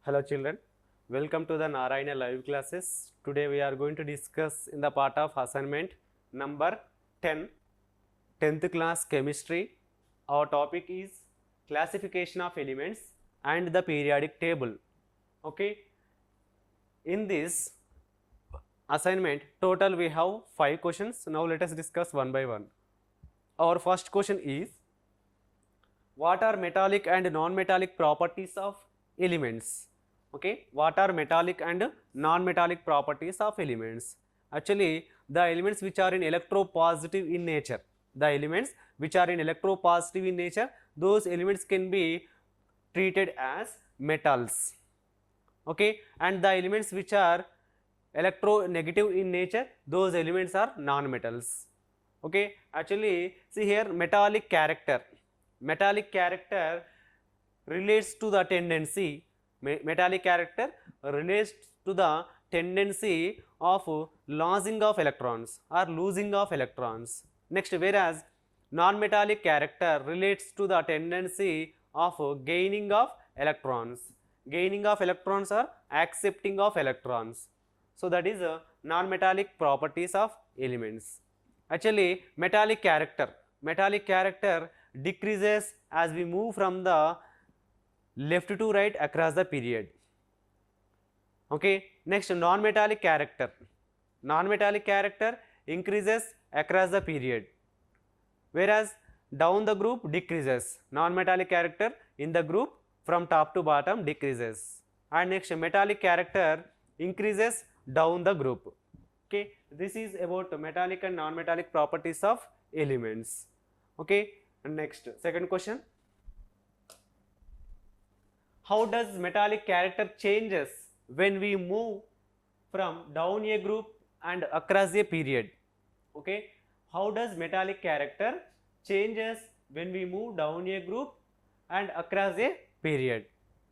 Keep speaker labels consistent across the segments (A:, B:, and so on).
A: Hello children, welcome to the Narayana live classes. Today we are going to discuss in the part of assignment number 10, 10th class chemistry. Our topic is classification of elements and the periodic table. Okay, in this assignment total we have 5 questions. Now let us discuss one by one. Our first question is, what are metallic and non-metallic properties of elements? Okay, what are metallic and non-metallic properties of elements? Actually, the elements which are in electropositive in nature, those elements can be treated as metals. Okay, and the elements which are electronegative in nature, those elements are non-metals. Okay, actually see here, metallic character relates to the tendency, metallic character relates to the tendency of losing of electrons or losing of electrons. Next, whereas non-metallic character relates to the tendency of gaining of electrons or accepting of electrons. So that is non-metallic properties of elements. Actually, metallic character decreases as we move from the left to right across the period. Okay. Next, non-metallic character increases across the period, whereas down the group decreases. Non-metallic character in the group from top to bottom decreases, and next metallic character increases down the group. Okay, this is about metallic and non-metallic properties of elements. Okay, and next, second question, how does metallic character changes when we move from down a group and across a period? Okay, how does metallic character changes when we move down a group and across a period?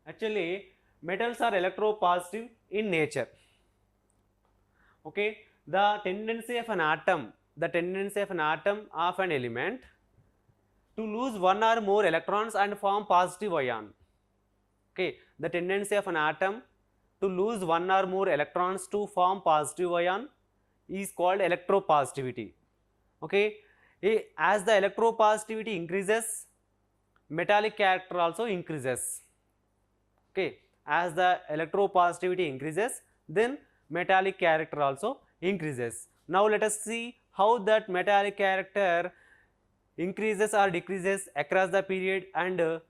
A: Actually, metals are electropositive in nature. Okay, the tendency of an atom of an element to lose one or more electrons and form positive ion. Okay, the tendency of an atom to lose one or more electrons to form positive ion is called electropositivity. Okay, as the electropositivity increases, metallic character also increases. Okay, as the electropositivity increases, then metallic character also increases. Now let us see how that metallic character increases or decreases across the period and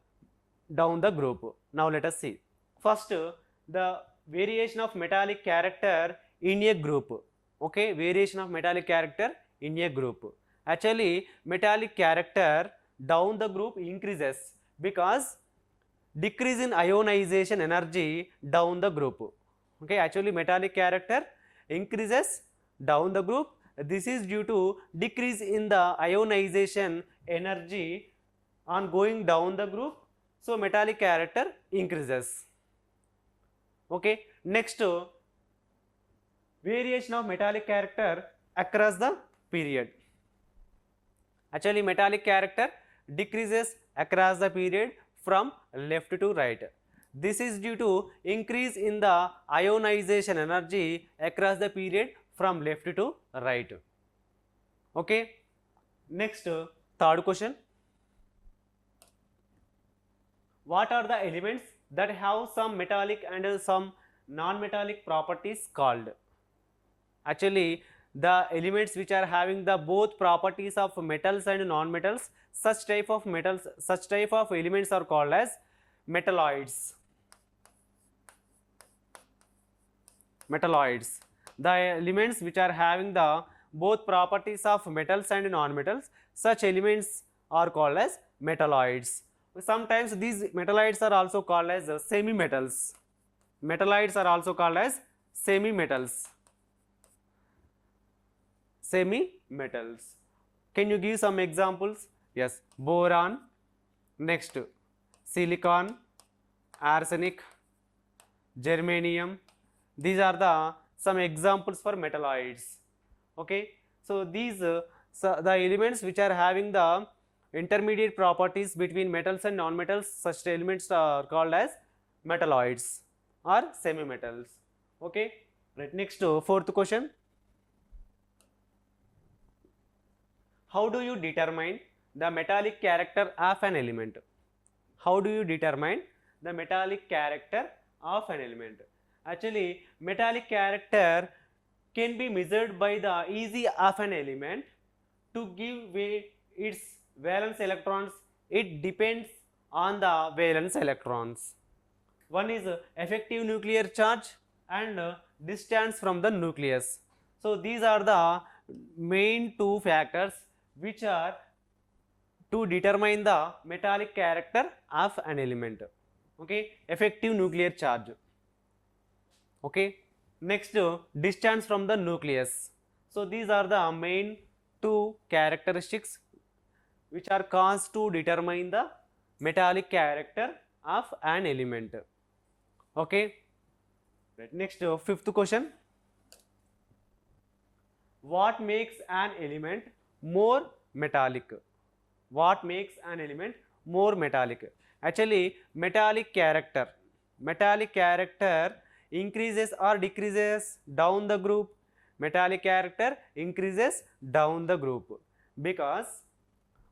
A: down the group. Now let us see. First, the variation of metallic character in a group. Okay, variation of metallic character in a group. Actually, metallic character down the group increases because decrease in ionization energy down the group. Okay, actually metallic character increases down the group. This is due to decrease in the ionization energy on going down the group. So metallic character increases. Okay, next, variation of metallic character across the period. Actually, metallic character decreases across the period from left to right. This is due to increase in the ionization energy across the period from left to right. Okay. Next, third question. What are the elements that have some metallic and some non-metallic properties called? Actually, the elements which are having the both properties of metals and non-metals, such type of elements are called as metalloids. The elements which are having the both properties of metals and non-metals, such elements are called as metalloids. Sometimes these metalloids are also called as semi-metals. Semi-metals. Can you give some examples? Yes, boron, next silicon, arsenic, germanium. These are the some examples for metalloids. Okay, so these the elements which are having the intermediate properties between metals and non-metals, such elements are called as metalloids. or semi metals. Okay, right. Next, fourth question. How do you determine the metallic character of an element? How do you determine the metallic character of an element? Actually, metallic character can be measured by the EZ of an element. To give way its valence electrons, it depends on the valence electrons. One is effective nuclear charge and distance from the nucleus. So these are the main two factors which are to determine the metallic character of an element. Okay, effective nuclear charge. Okay, next, distance from the nucleus. So these are the main two characteristics which are caused to determine the metallic character of an element. Okay, right. Next, fifth question. What makes an element more metallic? What makes an element more metallic? Actually, metallic character increases or decreases down the group. Metallic character increases down the group because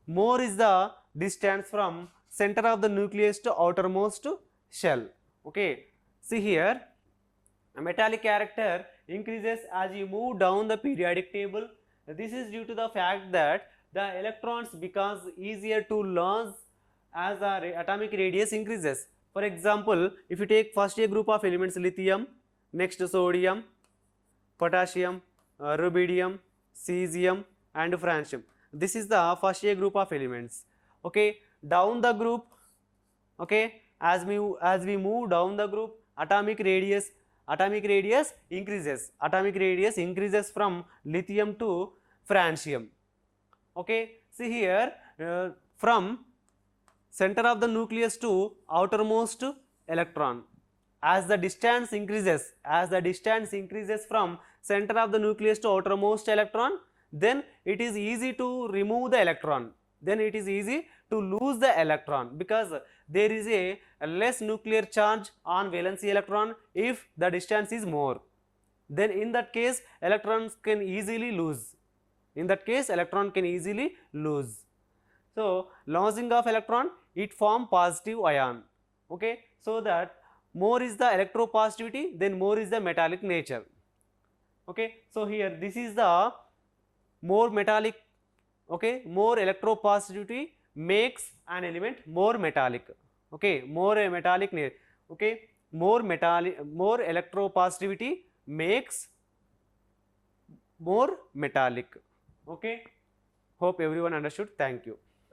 A: more is the distance from center of the nucleus to outermost shell. Okay, see here, a metallic character increases as you move down the periodic table. This is due to the fact that the electrons becomes easier to lose as the atomic radius increases. For example, if you take first a group of elements, lithium, next sodium, potassium, rubidium, cesium and francium. This is the first a group of elements. Okay, down the group, okay, as we move down the group, atomic radius increases. Atomic radius increases from lithium to francium. Okay, see here, from center of the nucleus to outermost electron, as the distance increases from center of the nucleus to outermost electron, then it is easy to remove the electron, then it is easy to lose the electron, because there is a less nuclear charge on valency electron if the distance is more. Then in that case electrons can easily lose. So losing of electron, it form positive ion. Okay, so that more is the electropositivity, then more is the metallic nature. Okay, so here this is the more metallic. Okay, more electropositivity makes an element more metallic. Okay, more metallic. Okay, more electropositivity makes more metallic. Okay, hope everyone understood. Thank you.